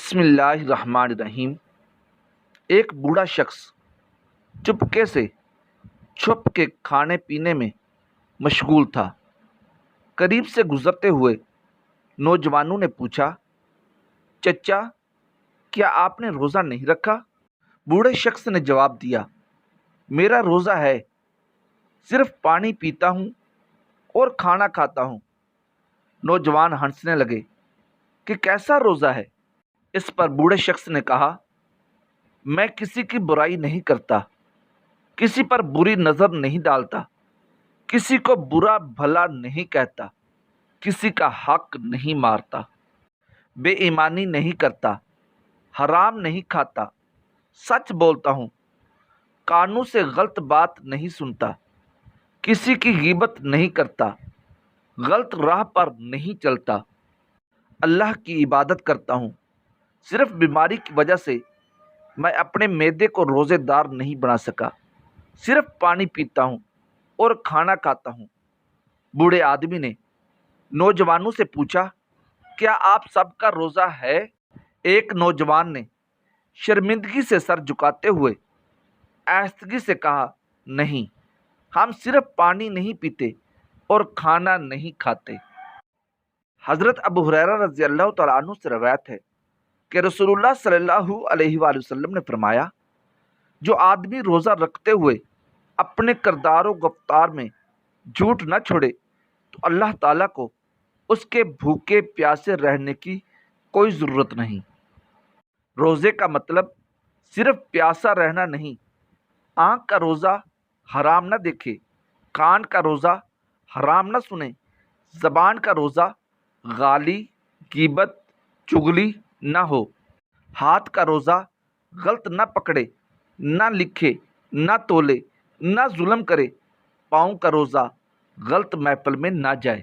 بسم اللہ الرحمن الرحیم۔ ایک بوڑھا شخص چپکے سے چھپ کے کھانے پینے میں مشغول تھا۔ قریب سے گزرتے ہوئے نوجوانوں نے پوچھا، چچا کیا آپ نے روزہ نہیں رکھا؟ بوڑھے شخص نے جواب دیا، میرا روزہ ہے، صرف پانی پیتا ہوں اور کھانا کھاتا ہوں۔ نوجوان ہنسنے لگے کہ کیسا روزہ ہے؟ اس پر بوڑھے شخص نے کہا، میں کسی کی برائی نہیں کرتا، کسی پر بری نظر نہیں ڈالتا، کسی کو برا بھلا نہیں کہتا، کسی کا حق نہیں مارتا، بے ایمانی نہیں کرتا، حرام نہیں کھاتا، سچ بولتا ہوں، کانوں سے غلط بات نہیں سنتا، کسی کی غیبت نہیں کرتا، غلط راہ پر نہیں چلتا، اللہ کی عبادت کرتا ہوں۔ صرف بیماری کی وجہ سے میں اپنے معدے کو روزے دار نہیں بنا سکا، صرف پانی پیتا ہوں اور کھانا کھاتا ہوں۔ بوڑھے آدمی نے نوجوانوں سے پوچھا، کیا آپ سب کا روزہ ہے؟ ایک نوجوان نے شرمندگی سے سر جھکاتے ہوئے آہستگی سے کہا، نہیں، ہم صرف پانی نہیں پیتے اور کھانا نہیں کھاتے۔ حضرت ابو ہریرہ رضی اللہ تعالیٰ عنہ سے روایت ہے کہ رسول اللہ صلی اللہ علیہ وآلہ وسلم نے فرمایا، جو آدمی روزہ رکھتے ہوئے اپنے کردار و گفتار میں جھوٹ نہ چھوڑے تو اللہ تعالیٰ کو اس کے بھوکے پیاسے رہنے کی کوئی ضرورت نہیں۔ روزے کا مطلب صرف پیاسا رہنا نہیں۔ آنکھ کا روزہ حرام نہ دیکھے، کان کا روزہ حرام نہ سنے، زبان کا روزہ گالی، غیبت، چغلی نہ ہو، ہاتھ کا روزہ غلط نہ پکڑے، نہ لکھے، نہ تولے، نہ ظلم کرے، پاؤں کا روزہ غلط محفل میں نہ جائے۔